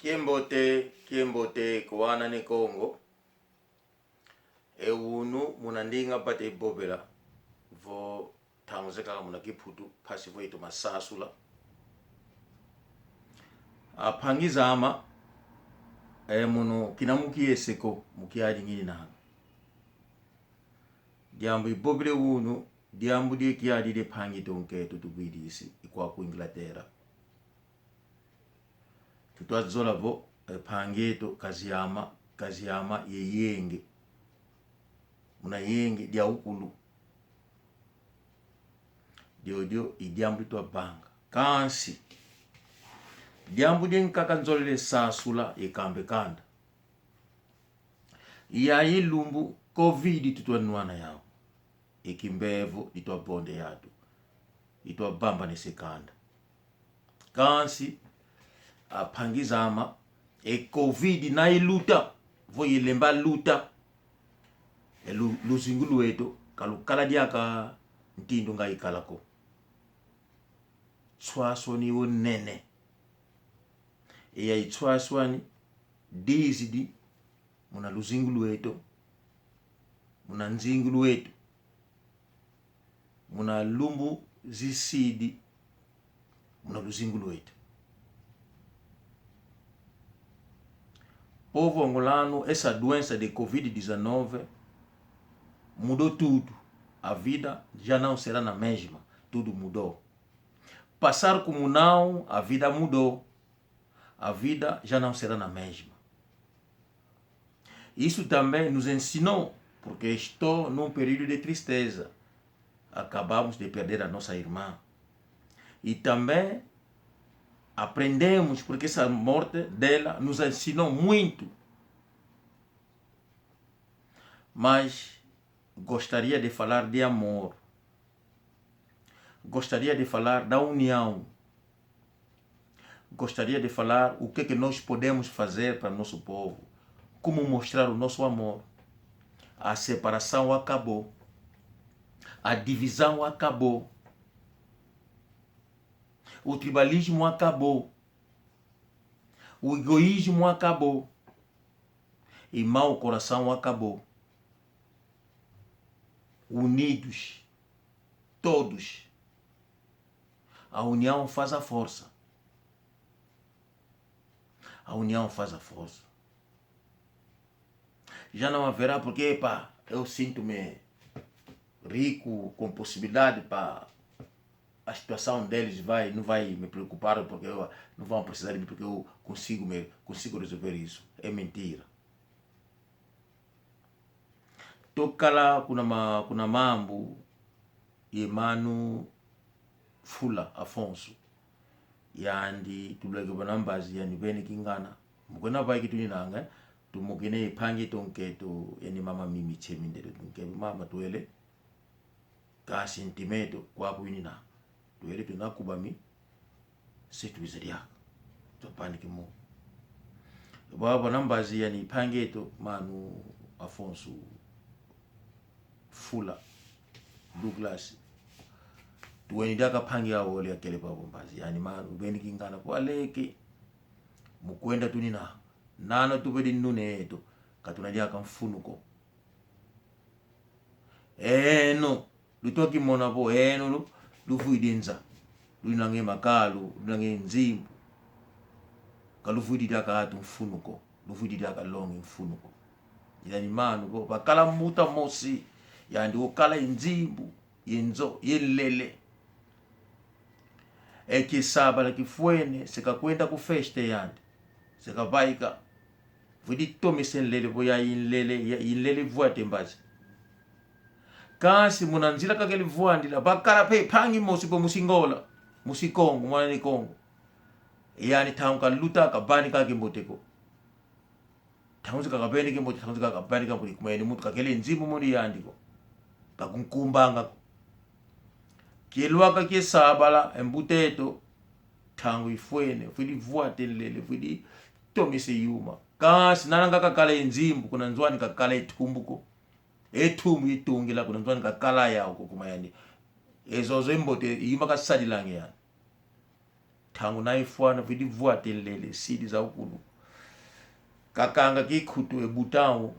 Kiembote kuwana ni Kongo. Unu munandinga pate bobela vo tamuzeka muna kiputu pasi vo itu masasula. Apangiza ama muno kinamuki eseko mukiadi ngini na. Diambu ibobile unu diambu die kiadi de pangi tonke tutubidisi ikwa ku Inglaterra. Tutwazola vo pangeto kaziyama yeyenge muna yenge dia ukulu dio idiambu to banga kansi diambu den kakanzolele sasula ikambe kanda ya ilumbu covid tutwanwana yao ikimbevu itwa bonde yadu itwa bamba nesekanda kansi apangizama covid na iluta vo ilemba luta luzingulu wetu kalukala diaka ntindu nga ikalako tswasoni wonene ya itswaswani dizidi muna luzingulu wetu muna nzingulu wetu muna lumbu zisidi muna luzingulu wetu. Povo angolano, essa doença de Covid-19 mudou tudo. A vida já não será na mesma. Tudo mudou. Passar como não, a vida mudou. A vida já não será na mesma. Isso também nos ensinou, porque estou num período de tristeza. Acabamos de perder a nossa irmã. E também aprendemos, porque essa morte dela nos ensinou muito. Mas gostaria de falar de amor. Gostaria de falar da união. Gostaria de falar o que nós podemos fazer para nosso povo. Como mostrar o nosso amor. A separação acabou. A divisão acabou. O tribalismo acabou. O egoísmo acabou. E mau coração acabou. Unidos, todos. A união faz a força. A união faz a força. Já não haverá porque, eu sinto-me rico, com possibilidade para a situação deles não vai me preocupar porque não vão precisar de mim porque eu consigo resolver isso. É mentira. Tokala kuna mambo yemanu Fula Afonso yandi tulege banambazi yani bene kingana mukona bai kituni nanga tumukene ipange tonketo yani mama mimi chemindele tunke mama tuele ka sentimeto kwa kuini na tuele tunakubami setu bizadia to paniki mo baba nambazi yani ipange to manu Afonso Fula Douglas tuweni daka pangi ya wole ya kele babombazi yani manu beni kingana kwa leke mukwenda tunina nano tubedi nune eto katunadia kamfunuko lutoki mona bo lufu idinza lunange makalu lunange nzimbu kalufu ididaka atu mfunuko lufu ididaka longi mfunuko yani manu bo bakala muta mosi yandi ukala inzimbu yenzo yelele ekisaba la kifuene sekakwenda ku feste yandi sekabaika vudi tomisen lele boya yinlele vuate mbazi kasi munanzila kakele vuandi la bakala pe pangi mosi po musingola musikongo mwana ni Kongo yani tanka luta kabani kake mboteko tanguzi kakabeni ke mboti tanguzi kakabani ka mboti kumeni mutu kakele nzimbu moni yandiko kakunkumbanga kielwaka kisabala embuteto tangu ifuene fudi vuate lele fudi tomise yuma kasi nananga kakala enzimbu kuna nzwani kakala etumbuko etumu itungila kuna nzwani kakala yao kumayani ezozo embote yuma kasadi lange yani tangu na ifuana fudi vuate lele sidi za ukulu kakanga kikutu e butão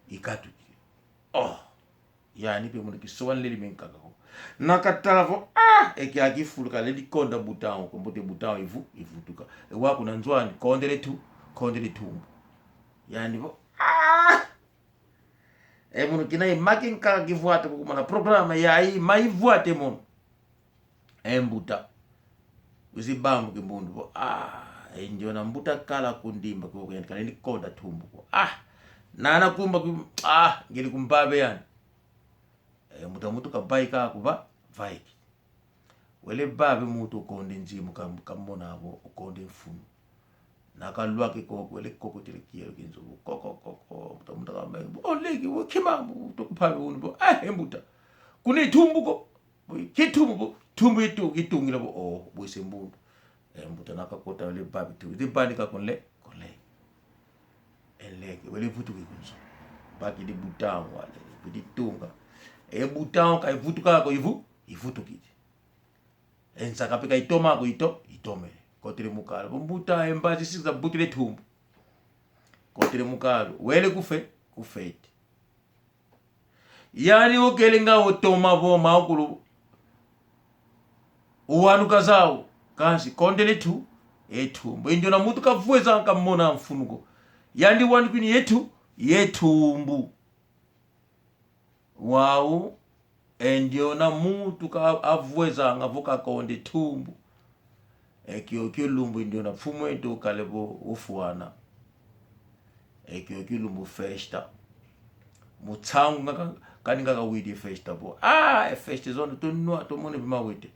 e katu. Oh, yani pe mun ki sowan leli men kaka ko. Nakatala vo e ki aki fuluka leli konda butão ko mbote butão ivu tuka. E wa kuna nzwani kondele tumbu. Yani vo e mun kina i makin kaka ki voata ko mana programa ya ai mai voate mon. E mbuta. Usi bambu ki mbundu vo ndio na mbuta kala kundimba ko kana ni konda tumbu ko. Nana kumba ngili kumbabe yani. Mutu kabai ka kuba vai. Wele babe mutu konde nzimu kamona abo konde mfumu. Nakalwa ke ko wele koko tele kiyo kinzo koko mutu kamba. Olegi wo kimambu to kupabe unbo mbuta. Kune tumbu ko. Kitumbu tumbu itungila bo boise mbundu. Mbuta nakakota wele babe tu. De bani ka konle. Eleke wele vutu ke kunzo. Baki di butang wale. Di tunga. Butang ka ivutu ka ko ivutu kiti. Ensaka peka itoma ko itome. Kotere mukalo. Mbuta embazi siza butile tumbu. Kotere mukalo. Wele kufeti. Yani okelenga otoma bo maukulu. Uwanu kazao. Kansi kondele tumbu. Injo na mutu kavueza nkamona mfunuko. Yandi wanu kini yetumbu. Wau ndio na mutu ka avweza ngavuka konde tumbu. Kyo lumbu ndio na fumu ento kalebo ufuana. Kyo lumbu festa. Mutsangu kaninga ka widi festa bo. Festa zone to mone bima wite.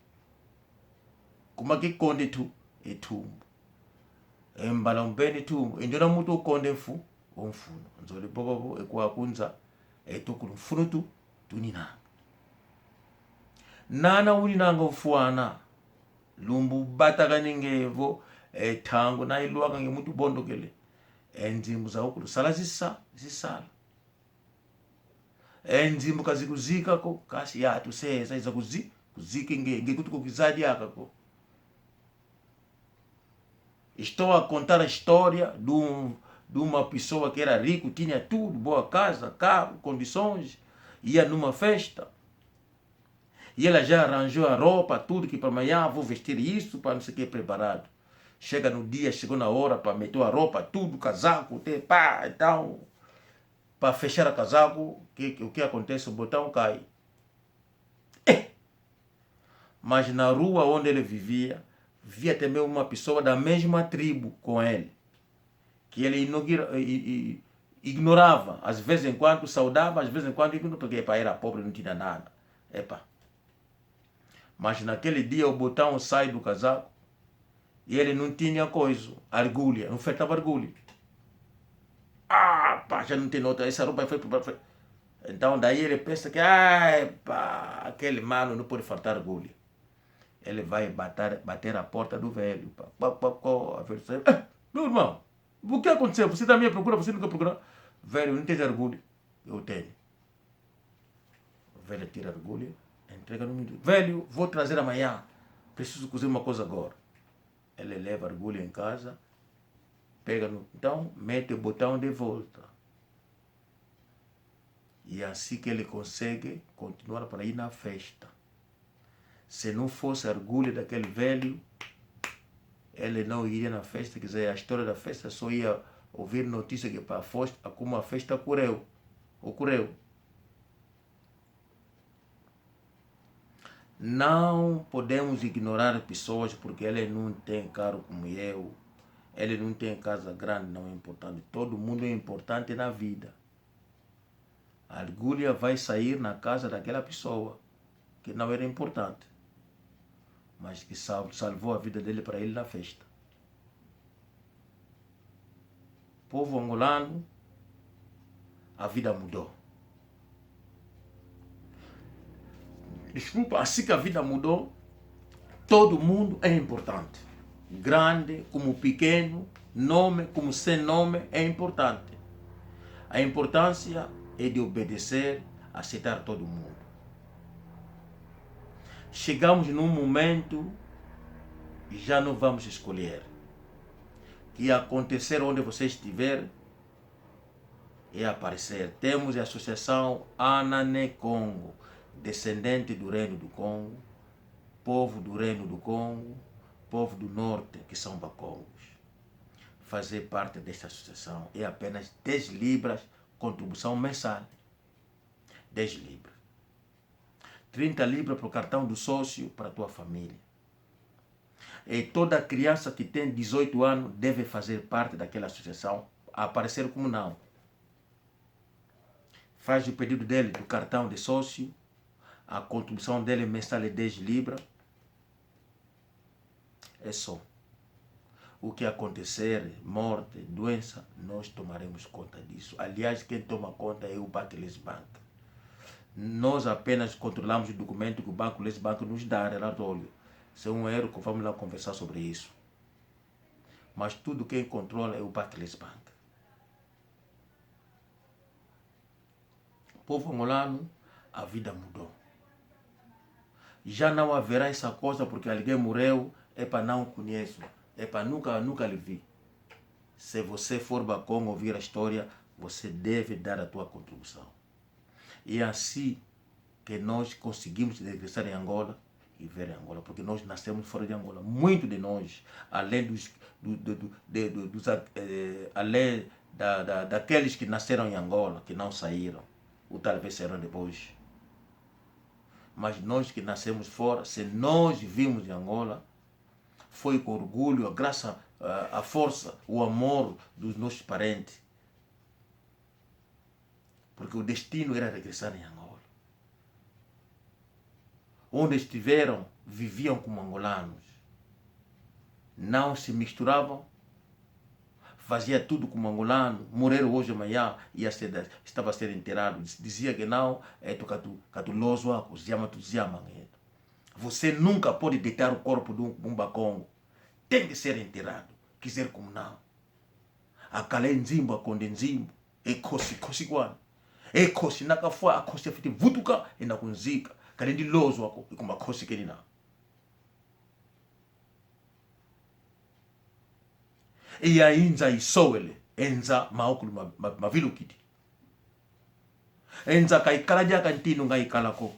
Kuma ki konde tumbu. Mbala mbeni tumbu. Ndio na mutu konde omfuno. Nzole bobo ekwa kunza. Tukulu mfunu tunina. Nana uli nanga ufuana. Lumbu bataka ningevo. Tango na iluwaka nge mutu bondo kele. Nzimbu za ukulu. Sala zisala. Nzimbu kazi kuzika ko. Kasi ya tuseza iza kuzike nge kutu kukizadi yaka ko. Estou a contar a história de uma pessoa que era rico, tinha tudo, boa casa, carro, condições, ia numa festa, e ela já arranjou a roupa, tudo que para amanhã vou vestir isso, para não sei o que preparado. Chega no dia, chegou na hora, para meter a roupa, tudo, casaco, então, para fechar o casaco, o que acontece? O botão cai. Mas na rua onde ele vivia também uma pessoa da mesma tribo com ele, que ele ignorava, às vezes em quando saudava, às vezes em quando ignorava, porque para era pobre, não tinha nada. Mas naquele dia o botão sai do casaco e ele não tinha coisa, argulha, não faltava argulha. Já não tem outra, essa roupa foi. Então daí ele pensa que aquele mano não pode faltar argulha. Ele vai bater a porta do velho. A velho sai, meu irmão, o que aconteceu? Você também procura, você nunca procura. Velho, não tem orgulho. Eu tenho. O velho tira orgulho, entrega no menino. Velho, vou trazer amanhã. Preciso cozer uma coisa agora. Ele leva orgulho em casa, pega então, mete o botão de volta. E assim que ele consegue continuar para ir na festa. Se não fosse orgulho daquele velho, ele não iria na festa. Quer dizer, a história da festa só ia ouvir notícia que como a festa ocorreu. Não podemos ignorar pessoas porque ele não tem carro como eu. Ele não tem casa grande, não é importante. Todo mundo é importante na vida. A orgulho vai sair na casa daquela pessoa que não era importante, mas que salvou a vida dele para ele na festa. Povo angolano, a vida mudou. Desculpa, assim que a vida mudou, todo mundo é importante. Grande como pequeno, nome como sem nome, é importante. A importância é de obedecer, aceitar todo mundo. Chegamos num momento e já não vamos escolher. Que acontecer onde você estiver, é aparecer. Temos a Associação Anane Congo, descendente do Reino do Congo, povo do Reino do Congo, povo do Norte, que são bacongos. Fazer parte desta associação é apenas 10 libras, contribuição mensal. 10 libras. 30 libras para o cartão do sócio para a tua família. E toda criança que tem 18 anos deve fazer parte daquela associação, aparecer como não. Faz o pedido dele do cartão de sócio, a contribuição dele mensal é 10 libras. É só. O que acontecer, morte, doença, nós tomaremos conta disso. Aliás, quem toma conta é o Barclays Bank. Nós apenas controlamos o documento que o Barclays Bank nos dá, relatório. Se é um erro, vamos lá conversar sobre isso. Mas tudo quem controla é o Barclays Bank. O povo angolano, a vida mudou. Já não haverá essa coisa porque alguém morreu, é para não conheço, é para nunca lhe vi. Se você for bacon ouvir a história, você deve dar a tua contribuição. E é assim que nós conseguimos regressar em Angola e ver em Angola, porque nós nascemos fora de Angola. Muito de nós, além além daqueles que nasceram em Angola, que não saíram, ou talvez saíram depois. Mas nós que nascemos fora, se nós vimos em Angola, foi com orgulho, a graça, a força, o amor dos nossos parentes. Porque o destino era regressar em Angola. Onde estiveram, viviam como angolanos. Não se misturavam, fazia tudo como angolano. Morreram hoje amanhã, estava a ser enterrado. Dizia que não, catuloso, você nunca pode deitar o corpo de um bacongo. Tem que ser enterrado. Quiser como não. Akale nzimbo, akonde nzimbo. Ekosi kwani. Ekosi nakafua, akosi afite vutuka, enda kunzika. Kale ndi lozo wako, ikuma kosi keni na. Iya inza isowele, enza maokulu mavilu kiti. Enza kaikala jaka ntinu nga ikalako.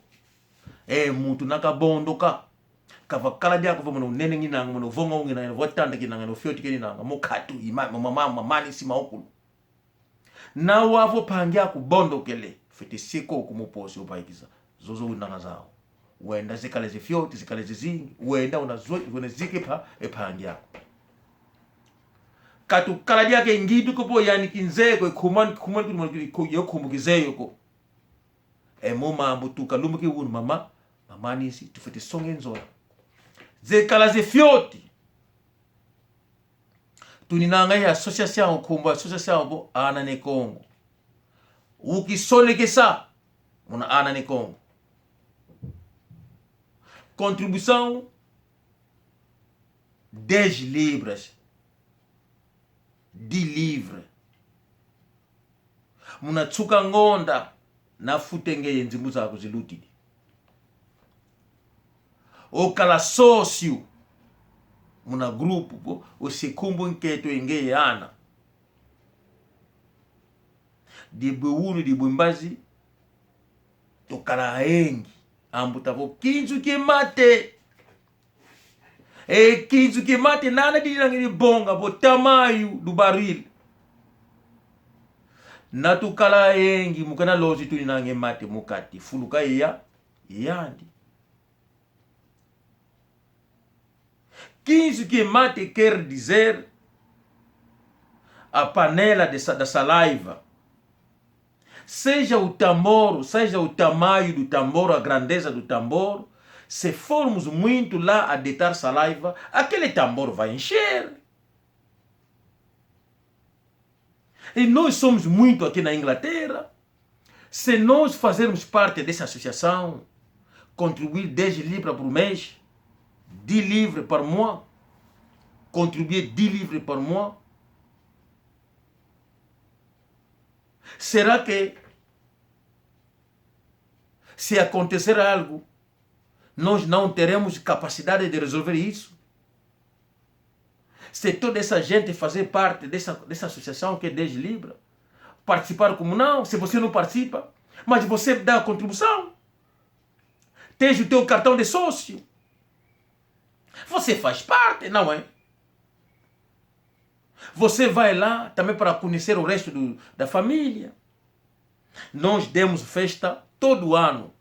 Mutu nakabondoka. Kavakala jaka vamo nene nginanga mono vonga ngina votanda kinanga no fioti kinanga mokatu mama si maokulu. Na wavo pangia kubondokele fiti siko kumuposi upaikiza zozo unanga zao. Uenda zikale zifioti zikale zizingi, uenda unazike pa epangia. Katu kala jake ngidu kupo yani kinzeko kumani yokumbukizeyo ko. Moma ambutuka lumuki unu mama nisi tufiti songe nzola. Zekala zifioti. Tuninanga ya associação kumba associação bo Anane Congo. Ukisonekesa muna Anane Congo. Contribuição 10 libras. 10 livres. Muna tsuka ngonda na futenge nzimbu zako zilutidi. Okala sócio muna grupo o sekumbu nketo enge yana de buunu de bumbazi tokala engi ambutavo kinzu ke mate kinzu ke mate nana dinangini bonga bo tamayu du baril na tukala engi mukana lozi tuninange mate mukati fuluka yandi 15 que mate quer dizer a panela da saliva. Seja o tambor, seja o tamanho do tambor, a grandeza do tambor, se formos muito lá a deitar saliva, aquele tambor vai encher. E nós somos muito aqui na Inglaterra. Se nós fazermos parte dessa associação, contribuir 10 libras por mês, 10 livres par mois, contribuer 10 livres par mois, será que se acontecer algo, nós não teremos capacidade de resolver isso? Se toda essa gente fazer parte dessa associação que é 10 libras, participar como não, se você não participa, mas você dá a contribuição. Tens o teu cartão de sócio. Você faz parte, não é? Você vai lá também para conhecer o resto da família. Nós demos festa todo ano.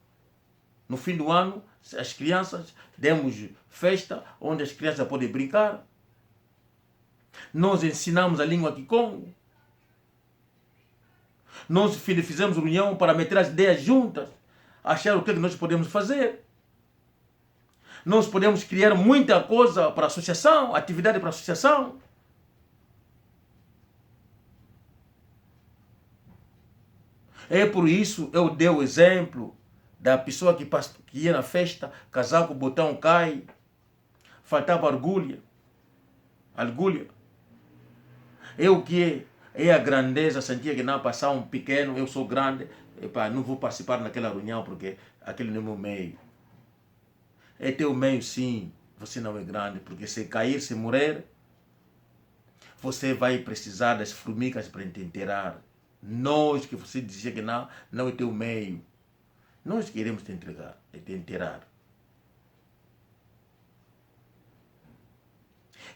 No fim do ano, as crianças demos festa onde as crianças podem brincar. Nós ensinamos a língua Kikongo. Nós fizemos reunião para meter as ideias juntas, achar o que nós podemos fazer. Nós podemos criar muita coisa para a associação, atividade para a associação. É por isso eu dei o exemplo da pessoa que ia na festa, casaco, botão cai, faltava argulha. Eu que é a grandeza, sentia que não passar um pequeno, eu sou grande, epa, não vou participar naquela reunião porque aquele não é meu meio. É teu meio sim, você não é grande, porque se cair, se morrer, você vai precisar das formigas para te enterrar. Nós que você dizia que não é teu meio. Nós queremos te entregar, te enterrar.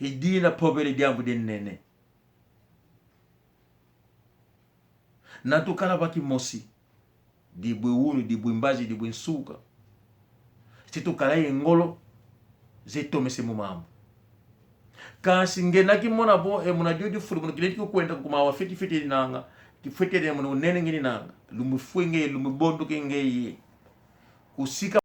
E dina pobre diabo de nene. Na tu cara baki mosi. Di buunu, di buimbaji, di buinsuka. Se tu cara ngolo, ze tome se mumamo. Kasi ngena mona bo e mona jodi furu mona kileti ko kwenda kuma wa fiti nanga. Ki fete de mona nene ngini nanga. Lumu fuenge, lumu bondo ke ngeye. Usika